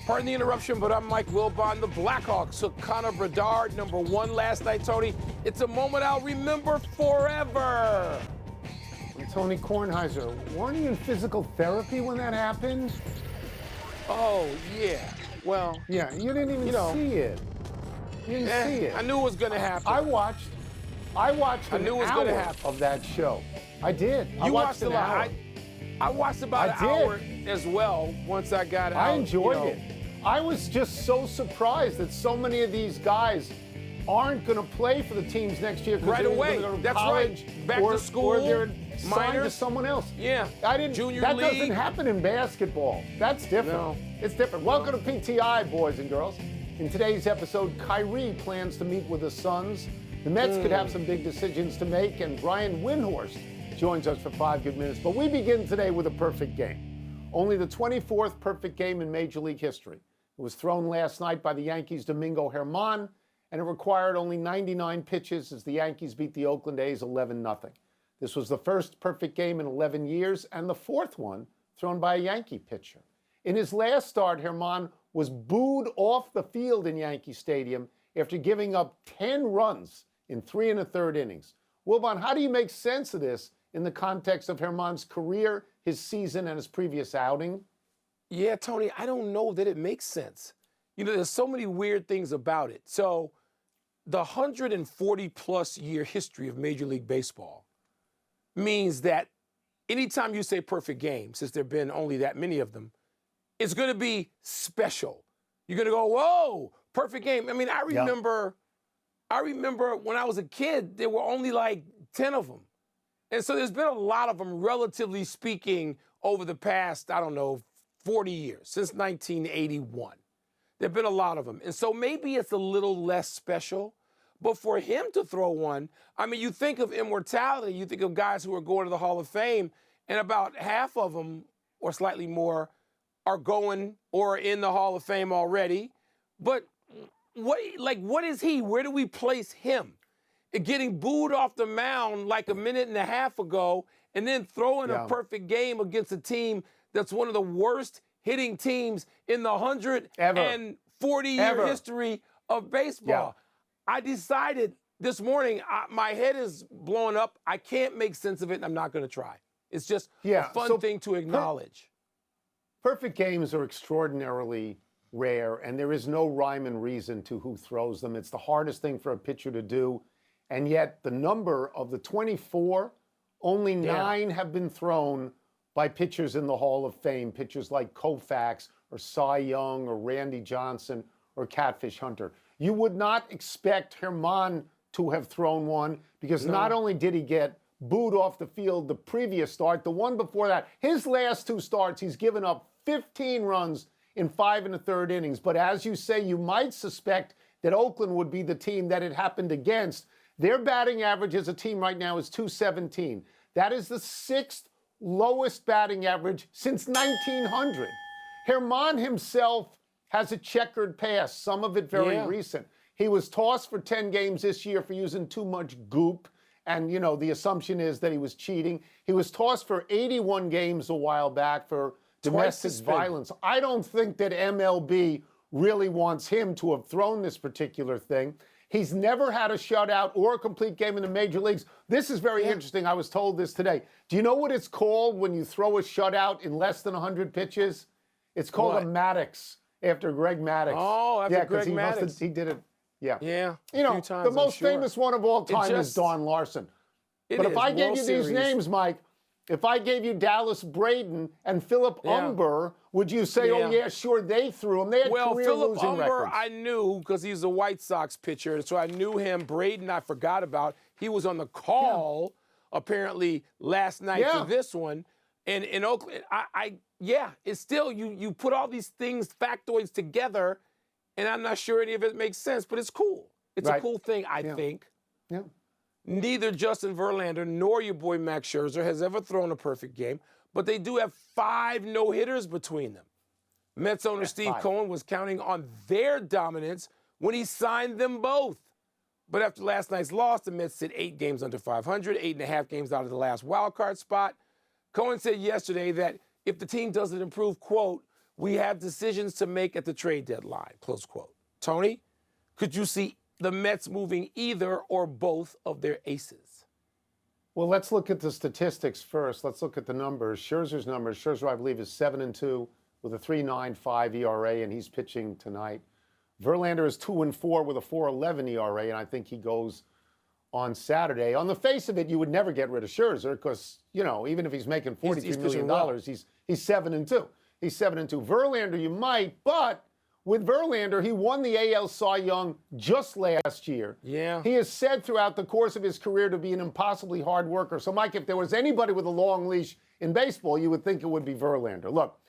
Pardon the interruption, but I'm Mike Wilbon. The Blackhawks took Connor Bedard, #1 last night, Tony. It's a moment I'll remember forever. And Tony Kornheiser, weren't you in physical therapy when that happened? Oh, yeah. Well, yeah, you didn't even see it. You didn't see it. I knew it was going to happen. I watched an hour of that show. I did. You watched a lot. I watched about an hour as well once I got out. I enjoyed it. I was just so surprised that so many of these guys aren't going to play for the teams next year. Right away. That's right. Back to school. Or they're signed to someone else. Yeah. Junior league. That doesn't happen in basketball. That's different. No. It's different. Welcome to PTI, boys and girls. In today's episode, Kyrie plans to meet with the Suns. The Mets could have some big decisions to make, and Brian Windhorst joins us for 5 good minutes. But we begin today with a perfect game. Only the 24th perfect game in Major League history. It was thrown last night by the Yankees' Domingo Germán, and it required only 99 pitches as the Yankees beat the Oakland A's 11-0. This was the first perfect game in 11 years and the fourth one thrown by a Yankee pitcher. In his last start, Germán was booed off the field in Yankee Stadium after giving up 10 runs in 3 1/3 innings. Wilbon, how do you make sense of this in the context of Germán's career, his season, and his previous outing? Yeah, Tony, I don't know that it makes sense. You know, there's so many weird things about it. So the 140-plus year history of Major League Baseball means that anytime you say perfect game, since there have been only that many of them, it's going to be special. You're going to go, whoa, perfect game. I mean, I remember when I was a kid, there were only like 10 of them. And so there's been a lot of them, relatively speaking, over the past, 40 years, since 1981. There have been a lot of them. And so maybe it's a little less special. But for him to throw one, I mean, you think of immortality, you think of guys who are going to the Hall of Fame, and about half of them, or slightly more, are going or in the Hall of Fame already. But what is he? Where do we place him? Getting booed off the mound like a minute and a half ago, and then throwing a perfect game against a team that's one of the worst hitting teams in the 140-year history of baseball. Yeah. I decided this morning, my head is blowing up. I can't make sense of it, and I'm not going to try. It's just a fun thing to acknowledge. Perfect games are extraordinarily rare, and there is no rhyme and reason to who throws them. It's the hardest thing for a pitcher to do, and yet the number of the 24, only 9 have been thrown by pitchers in the Hall of Fame, pitchers like Koufax or Cy Young or Randy Johnson or Catfish Hunter. You would not expect Germán to have thrown one because not only did he get booed off the field the previous start, the one before that, his last 2 starts, he's given up 15 runs in 5 1/3 innings. But as you say, you might suspect that Oakland would be the team that it happened against. Their batting average as a team right now is .217. That is the 6th lowest batting average since 1900. Germán himself has a checkered past, some of it very recent. He was tossed for 10 games this year for using too much goop, and, the assumption is that he was cheating. He was tossed for 81 games a while back for domestic violence. I don't think that MLB really wants him to have thrown this particular thing. He's never had a shutout or a complete game in the major leagues. This is very interesting. I was told this today. Do you know what it's called when you throw a shutout in less than 100 pitches? It's called a Maddox, after Greg Maddox. Oh, after Greg Maddox. He did it. Yeah. Yeah. Times, the most famous one of all time is Don Larson. But if I gave you these names, Mike, if I gave you Dallas Braden and Philip Umber, would you say, oh, yeah, sure, they threw him? They had career-losing records. Philip Umber, I knew because he's a White Sox pitcher, and so I knew him. Braden, I forgot about. He was on the call, apparently, last night for this one. And in Oakland, it's still, you put all these things, factoids together, and I'm not sure any of it makes sense, but it's cool. It's a cool thing, I think. Yeah. Neither Justin Verlander nor your boy Max Scherzer has ever thrown a perfect game, but they do have 5 no-hitters between them. Mets owner Steve Cohen was counting on their dominance when he signed them both. But after last night's loss, the Mets sit 8 games under 500, 8.5 games out of the last wild card spot. Cohen said yesterday that if the team doesn't improve, quote, We have decisions to make at the trade deadline, close quote. Tony, could you see the Mets moving either or both of their aces? Well, let's look at the statistics first. Let's look at the numbers. Scherzer's numbers. Scherzer, I believe, is 7-2 with a 3.95 ERA, and he's pitching tonight. Verlander is 2-4 with a 4.11 ERA, and I think he goes on Saturday. On the face of it, you would never get rid of Scherzer because, you know, even if he's making $43 million, he's 7-2. He's 7-2. Verlander, you might, but with Verlander, he won the AL Cy Young just last year. Yeah. He has said throughout the course of his career to be an impossibly hard worker. So, Mike, if there was anybody with a long leash in baseball, you would think it would be Verlander. Look,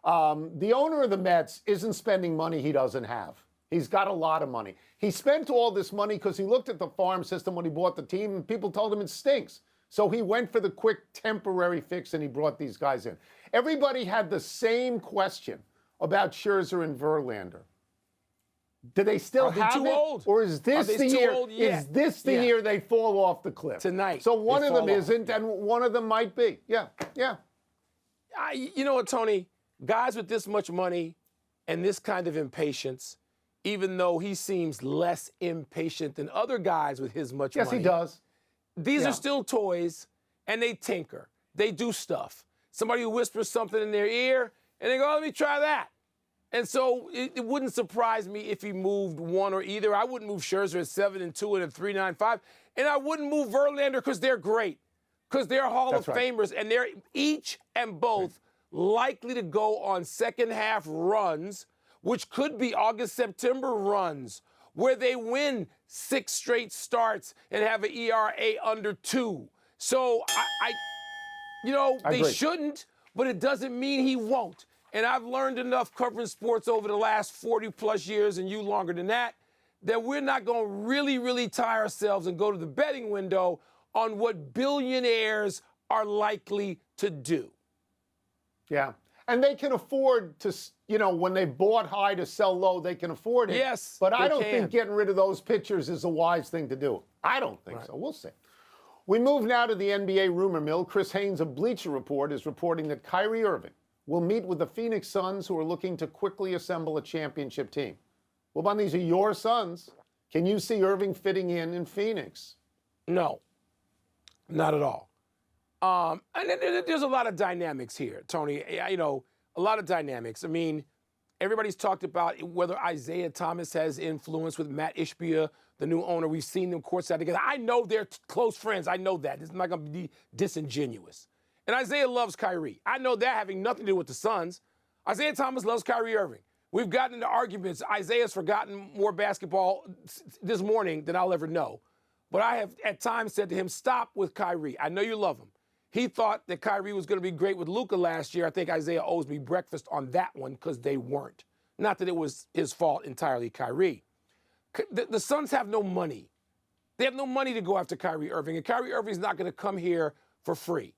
the owner of the Mets isn't spending money he doesn't have. He's got a lot of money. He spent all this money because he looked at the farm system when he bought the team, and people told him it stinks. So he went for the quick temporary fix, and he brought these guys in. Everybody had the same question about Scherzer and Verlander. Do they still have it? Old? Or is this the year? Is this the year they fall off the cliff? Tonight. So one of them isn't, and one of them might be. Yeah. You know what, Tony? Guys with this much money and this kind of impatience, even though he seems less impatient than other guys with his much money. Yes, he does. These are still toys, and they tinker. They do stuff. Somebody who whispers something in their ear, and they go, let me try that. And so it wouldn't surprise me if he moved one or either. I wouldn't move Scherzer at 7-2 and a 3.95, and I wouldn't move Verlander because they're great, because they're Hall of Famers, and they're each and both likely to go on second half runs, which could be August, September runs, where they win 6 straight starts and have an ERA under 2. So they shouldn't, but it doesn't mean he won't. And I've learned enough covering sports over the last 40 plus years, and you longer than that we're not going to really, really tie ourselves and go to the betting window on what billionaires are likely to do. Yeah. And they can afford to, when they bought high to sell low, they can afford it. Yes, but I don't think getting rid of those pitchers is a wise thing to do. I don't think so. We'll see. We move now to the NBA rumor mill. Chris Haynes of Bleacher Report is reporting that Kyrie Irving will meet with the Phoenix Suns, who are looking to quickly assemble a championship team. Well, Bon, these are your Suns. Can you see Irving fitting in Phoenix? No, not at all. And there's a lot of dynamics here, Tony. A lot of dynamics. I mean, everybody's talked about whether Isaiah Thomas has influence with Matt Ishbia, the new owner. We've seen them courtside together. I know they're close friends. I know that. This is not going to be disingenuous. And Isaiah loves Kyrie. I know that having nothing to do with the Suns. Isaiah Thomas loves Kyrie Irving. We've gotten into arguments. Isaiah's forgotten more basketball this morning than I'll ever know. But I have at times said to him, stop with Kyrie. I know you love him. He thought that Kyrie was going to be great with Luka last year. I think Isaiah owes me breakfast on that one because they weren't. Not that it was his fault entirely, Kyrie. The Suns have no money. They have no money to go after Kyrie Irving, and Kyrie Irving's not going to come here for free.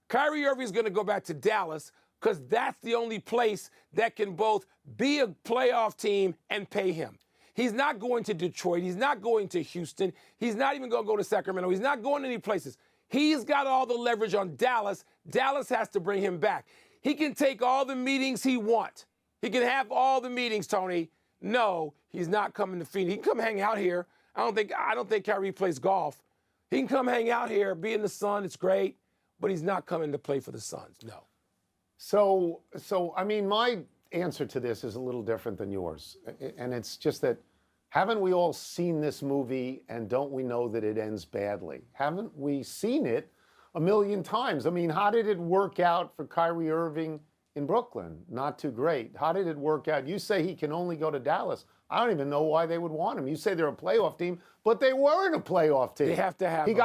Kyrie Irving's going to go back to Dallas because that's the only place that can both be a playoff team and pay him. He's not going to Detroit. He's not going to Houston. He's not even going to go to Sacramento. He's not going to any places. He's got all the leverage on Dallas. Dallas has to bring him back. He can take all the meetings he wants. He can have all the meetings, Tony. No, he's not coming to Phoenix. He can come hang out here. I don't think Kyrie plays golf. He can come hang out here, be in the sun. It's great. But he's not coming to play for the Suns, no. So I mean, my answer to this is a little different than yours. And it's just that, haven't we all seen this movie and don't we know that it ends badly? Haven't we seen it a million times? I mean, how did it work out for Kyrie Irving in Brooklyn? Not too great. How did it work out? You say he can only go to Dallas. I don't even know why they would want him. You say they're a playoff team, but they weren't a playoff team. They have to have him. He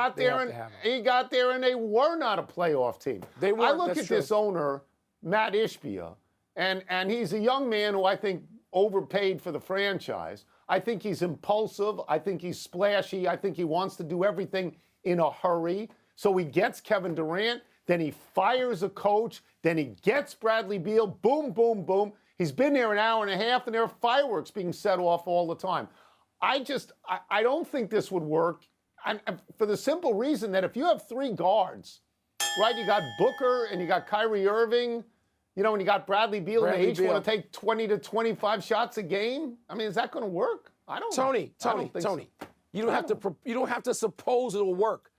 got there and they were not a playoff team. They weren't. I look at this owner, Matt Ishbia, and he's a young man who I think overpaid for the franchise. I think he's impulsive. I think he's splashy. I think he wants to do everything in a hurry. So he gets Kevin Durant, then he fires a coach, then he gets Bradley Beal, boom, boom, boom. He's been there an hour and a half, and there are fireworks being set off all the time. I don't think this would work, and for the simple reason that if you have 3 guards, right, you got Booker and you got Kyrie Irving, You know, when you got Bradley Beal and Bradley they each want Beal. to take 20 to 25 shots a game, I mean, is that going to work? I don't know. I don't think so. You don't have to suppose it'll work.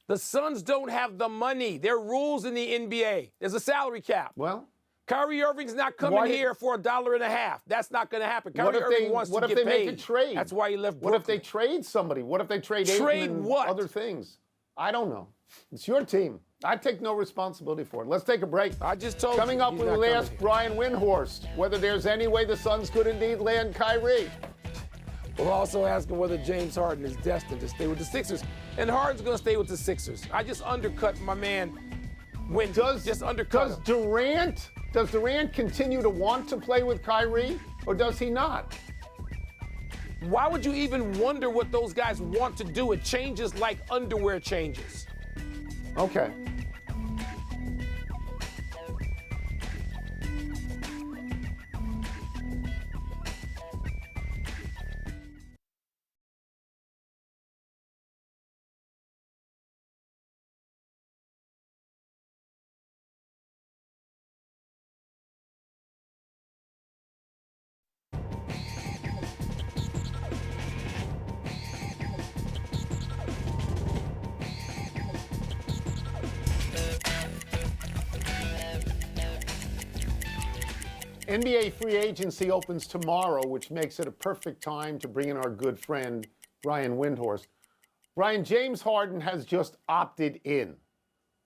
The Suns don't have the money. There are rules in the NBA. There's a salary cap. Well, Kyrie Irving's not coming here for $1.50. That's not going to happen. Kyrie Irving wants to get paid. What if they make a trade? That's why he left Brooklyn. What if they trade somebody? What if they trade Ayton and what? other things? I don't know. It's your team. I take no responsibility for it. Let's take a break. I just told you. Coming up, he's we not will coming ask here. Brian Windhorst whether there's any way the Suns could indeed land Kyrie. We'll also ask him whether James Harden is destined to stay with the Sixers. And Harden's going to stay with the Sixers. I just undercut my man Windhorst. Just undercut him. Does Durant continue to want to play with Kyrie, or does he not? Why would you even wonder what those guys want to do? It changes like underwear changes. Okay. NBA free agency opens tomorrow, which makes it a perfect time to bring in our good friend, Brian Windhorst. Brian, James Harden has just opted in.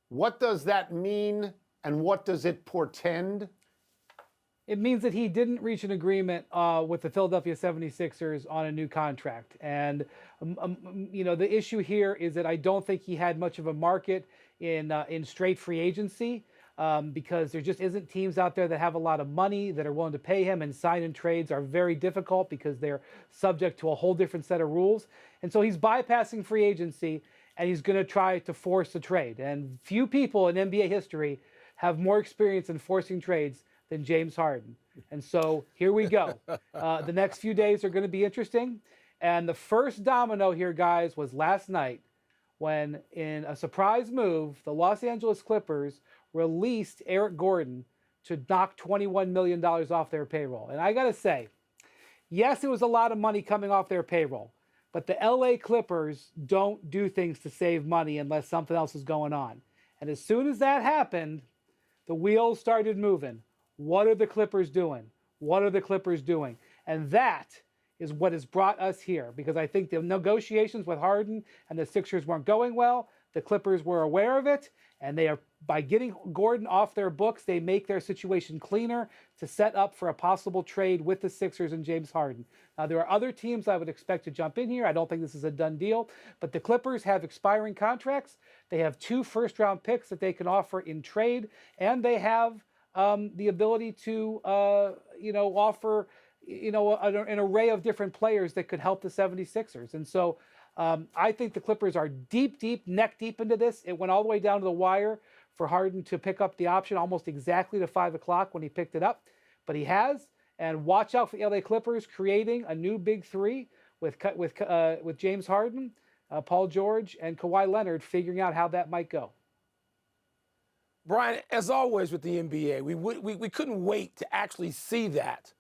What does that mean, and what does it portend? It means that he didn't reach an agreement with the Philadelphia 76ers on a new contract. And, the issue here is that I don't think he had much of a market in straight free agency. Because there just isn't teams out there that have a lot of money that are willing to pay him, and sign and trades are very difficult because they're subject to a whole different set of rules. And so he's bypassing free agency, and he's going to try to force a trade. And few people in NBA history have more experience in forcing trades than James Harden. And so here we go. The next few days are going to be interesting. And the first domino here, guys, was last night when, in a surprise move, the Los Angeles Clippers released Eric Gordon to knock $21 million off their payroll. And I got to say, yes, it was a lot of money coming off their payroll, but the LA Clippers don't do things to save money unless something else is going on. And as soon as that happened, the wheels started moving. What are the Clippers doing? What are the Clippers doing? And that is what has brought us here, because I think the negotiations with Harden and the Sixers weren't going well. The Clippers were aware of it, and they are, by getting Gordon off their books, they make their situation cleaner to set up for a possible trade with the Sixers and James Harden. Now, there are other teams I would expect to jump in here. I don't think this is a done deal, but the Clippers have expiring contracts. They have 2 first-round picks that they can offer in trade, and they have the ability to, offer, an array of different players that could help the 76ers. And so I think the Clippers are deep, neck deep into this. It went all the way down to the wire for Harden to pick up the option almost exactly to 5 o'clock when he picked it up. But he has. And watch out for the LA Clippers creating a new big three with James Harden, Paul George, and Kawhi Leonard, figuring out how that might go. Brian, as always with the NBA, we couldn't wait to actually see that.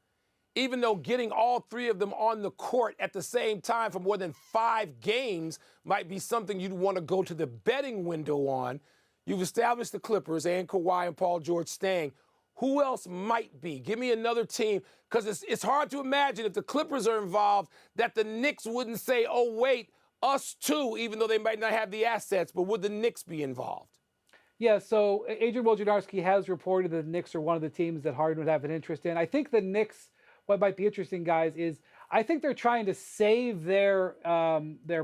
Even though getting all 3 of them on the court at the same time for more than 5 games might be something you'd want to go to the betting window on, you've established the Clippers and Kawhi and Paul George staying. Who else might be? Give me another team, because it's hard to imagine if the Clippers are involved that the Knicks wouldn't say, oh, wait, us too, even though they might not have the assets, but would the Knicks be involved? Yeah, so Adrian Wojnarowski has reported that the Knicks are one of the teams that Harden would have an interest in. I think the Knicks, what might be interesting, guys, is I think they're trying to save their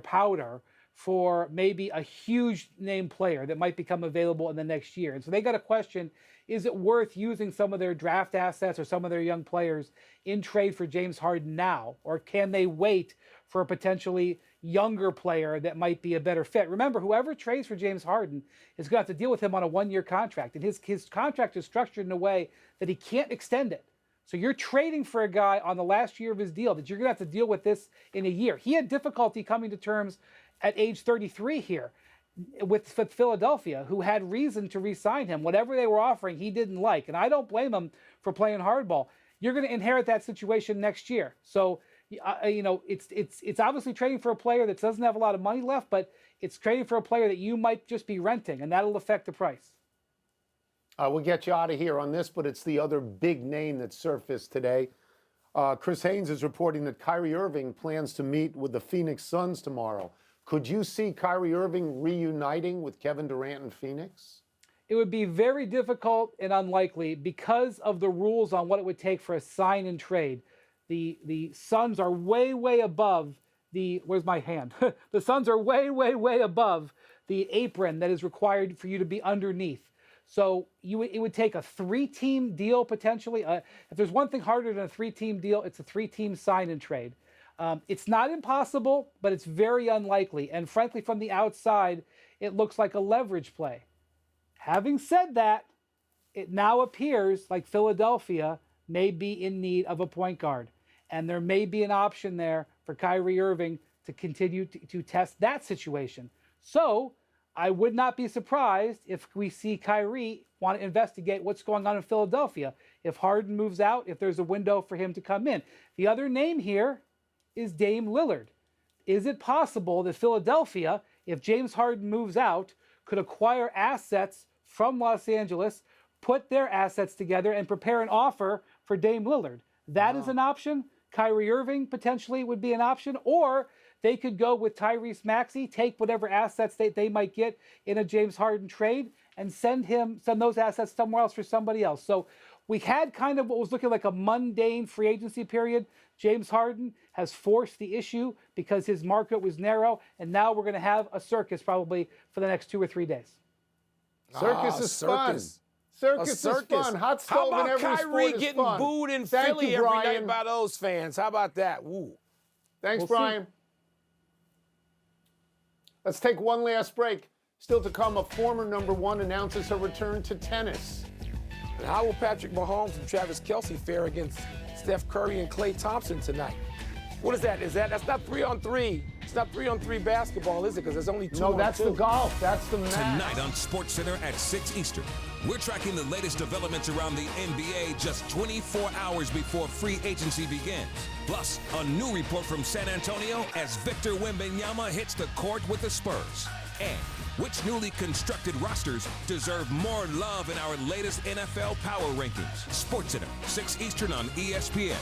powder for maybe a huge name player that might become available in the next year. And so they got a question, is it worth using some of their draft assets or some of their young players in trade for James Harden now? Or can they wait for a potentially younger player that might be a better fit? Remember, whoever trades for James Harden is going to have to deal with him on a 1-year contract. And his contract is structured in a way that he can't extend it. So you're trading for a guy on the last year of his deal that you're going to have to deal with this in a year. He had difficulty coming to terms at age 33 here. with Philadelphia, who had reason to re-sign him. Whatever they were offering, he didn't like, and I don't blame him for playing hardball. You're going to inherit that situation next year. So, it's obviously trading for a player that doesn't have a lot of money left, but it's trading for a player that you might just be renting, and that'll affect the price. We'll get you out of here on this, but it's the other big name that surfaced today. Chris Haynes is reporting that Kyrie Irving plans to meet with the Phoenix Suns tomorrow. Could you see Kyrie Irving reuniting with Kevin Durant in Phoenix? It would be very difficult and unlikely because of the rules on what it would take for a sign and trade. The Suns are way, way above where's my hand? The Suns are way, way, way above the apron that is required for you to be underneath. So it would take a 3-team deal potentially. If there's one thing harder than a 3-team deal, it's a 3-team sign and trade. It's not impossible, but it's very unlikely. And frankly, from the outside, it looks like a leverage play. Having said that, it now appears like Philadelphia may be in need of a point guard. And there may be an option there for Kyrie Irving to continue to test that situation. So I would not be surprised if we see Kyrie want to investigate what's going on in Philadelphia. If Harden moves out, if there's a window for him to come in. The other name here is Dame Lillard. Is it possible that Philadelphia, if James Harden moves out, could acquire assets from Los Angeles, put their assets together, and prepare an offer for Dame Lillard? That is an option. Kyrie Irving potentially would be an option, or they could go with Tyrese Maxey, take whatever assets they might get in a James Harden trade, and send those assets somewhere else for somebody else. So we had kind of what was looking like a mundane free agency period. James Harden has forced the issue because his market was narrow, and now we're going to have a circus probably for the next 2 or 3 days. Circus is fun. Circus is fun. Hot stove in every sport is fun. How about Kyrie getting booed in Philly every night by those fans? How about that? Woo. Thanks, Brian. Let's take one last break. Still to come, a former #1 announces her return to tennis. And how will Patrick Mahomes and Travis Kelce fare against Steph Curry and Klay Thompson tonight? What is that? That's not 3-on-3. It's not 3-on-3 basketball, is it? Because there's only 2-on-2. No, that's the golf. That's the match. Tonight on SportsCenter at 6 Eastern, we're tracking the latest developments around the NBA just 24 hours before free agency begins. Plus, a new report from San Antonio as Victor Wembanyama hits the court with the Spurs. And which newly constructed rosters deserve more love in our latest NFL Power Rankings. SportsCenter, 6 Eastern on ESPN.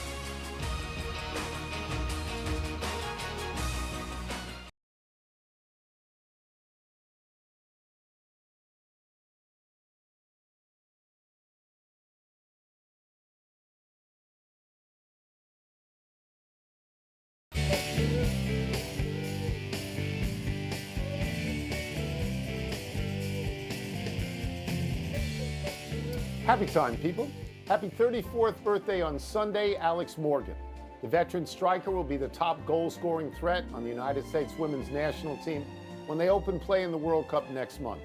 Happy time, people. Happy 34th birthday on Sunday, Alex Morgan. The veteran striker will be the top goal-scoring threat on the United States women's national team when they open play in the World Cup next month.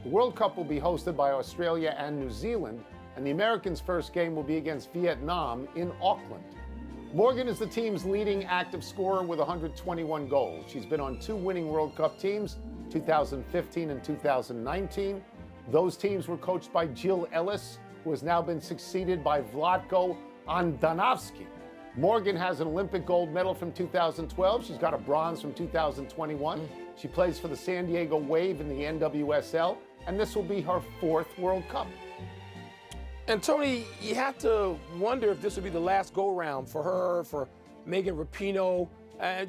The World Cup will be hosted by Australia and New Zealand, and the Americans' first game will be against Vietnam in Auckland. Morgan is the team's leading active scorer with 121 goals. She's been on 2 winning World Cup teams, 2015 and 2019. Those teams were coached by Jill Ellis, who has now been succeeded by Vlatko Andonovski. Morgan has an Olympic gold medal from 2012. She's got a bronze from 2021. She plays for the San Diego Wave in the NWSL, and this will be her 4th World Cup. And Tony, you have to wonder if this would be the last go-round for her, for Megan Rapinoe,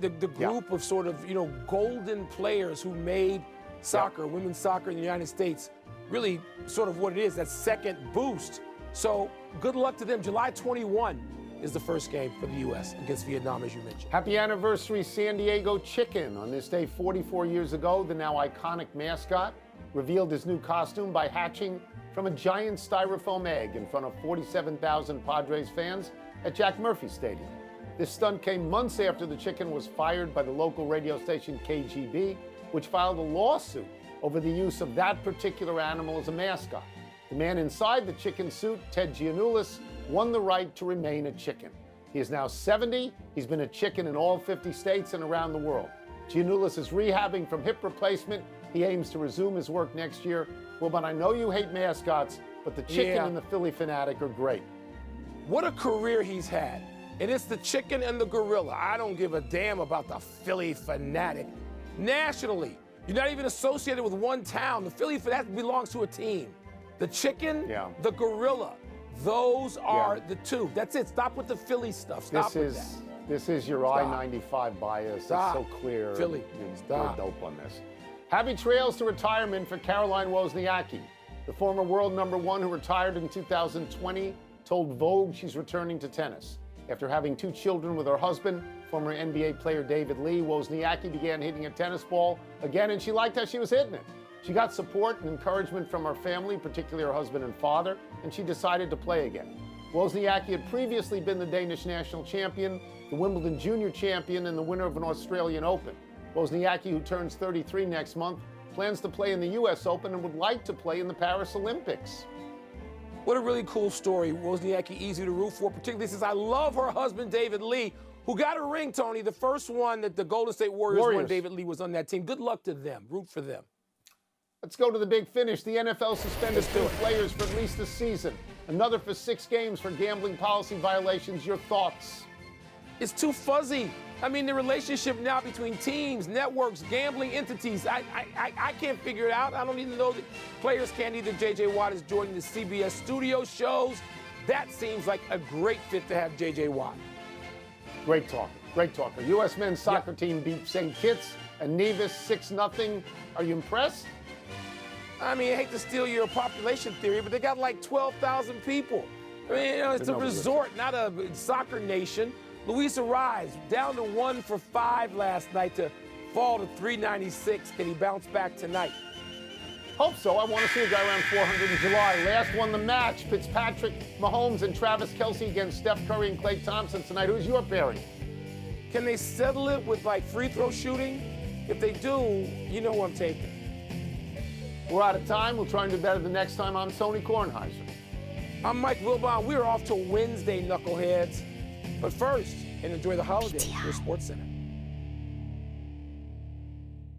the group of sort of, golden players who made soccer, women's soccer in the United States, really sort of what it is, that second boost. So good luck to them. July 21 is the first game for the U.S. against Vietnam, as you mentioned. Happy anniversary, San Diego Chicken. On this day 44 years ago, the now iconic mascot revealed his new costume by hatching from a giant styrofoam egg in front of 47,000 Padres fans at Jack Murphy Stadium. This stunt came months after the chicken was fired by the local radio station KGB, which filed a lawsuit over the use of that particular animal as a mascot. The man inside the chicken suit, Ted Giannoulis, won the right to remain a chicken. He is now 70. He's been a chicken in all 50 states and around the world. Giannoulis is rehabbing from hip replacement He aims to resume his work next year. Well, but I know you hate mascots, but the chicken Yeah. and the Philly Fanatic are great. What a career he's had. And it's the chicken and the gorilla. I don't give a damn about the Philly Fanatic. Nationally, you're not even associated with one town. The Philly Fanatic belongs to a team. The chicken, the gorilla, those are the two. That's it. Stop with the Philly stuff. Stop with that. This is your I-95 bias. Stop. It's so clear. Philly. You're dope on this. Happy trails to retirement for Caroline Wozniacki. The former world #1 who retired in 2020 told Vogue she's returning to tennis. After having 2 children with her husband, former NBA player David Lee, Wozniacki began hitting a tennis ball again, and she liked how she was hitting it. She got support and encouragement from her family, particularly her husband and father, and she decided to play again. Wozniacki had previously been the Danish national champion, the Wimbledon junior champion, and the winner of an Australian Open. Wozniacki, who turns 33 next month, plans to play in the U.S. Open and would like to play in the Paris Olympics. What a really cool story. Wozniacki, easy to root for, particularly since I love her husband, David Lee, who got a ring, Tony. The first one that the Golden State Warriors won, David Lee was on that team. Good luck to them. Root for them. Let's go to the big finish. The NFL suspended 2 players for at least a season. Another for 6 games for gambling policy violations. Your thoughts? It's too fuzzy. I mean, the relationship now between teams, networks, gambling entities, I can't figure it out. I don't even know that players can't either. J.J. Watt is joining the CBS studio shows. That seems like a great fit to have J.J. Watt. Great talker. Great talker. U.S. men's soccer team beat St. Kitts and Nevis 6-0. Are you impressed? I mean, I hate to steal your population theory, but they got like 12,000 people. I mean, it's a resort, not a soccer nation. Luis Ariz down to 1 for 5 last night to fall to 396. Can he bounce back tonight? Hope so. I want to see a guy around 400 in July. Last won the match. Fitzpatrick, Mahomes, and Travis Kelce against Steph Curry and Klay Thompson tonight. Who's your pairing? Can they settle it with like free throw shooting? If they do, you know who I'm taking. We're out of time. We'll try and do better the next time. I'm Tony Kornheiser. I'm Mike Wilbon. We're off to Wednesday, knuckleheads. But first, and enjoy the holiday at your Sports Center.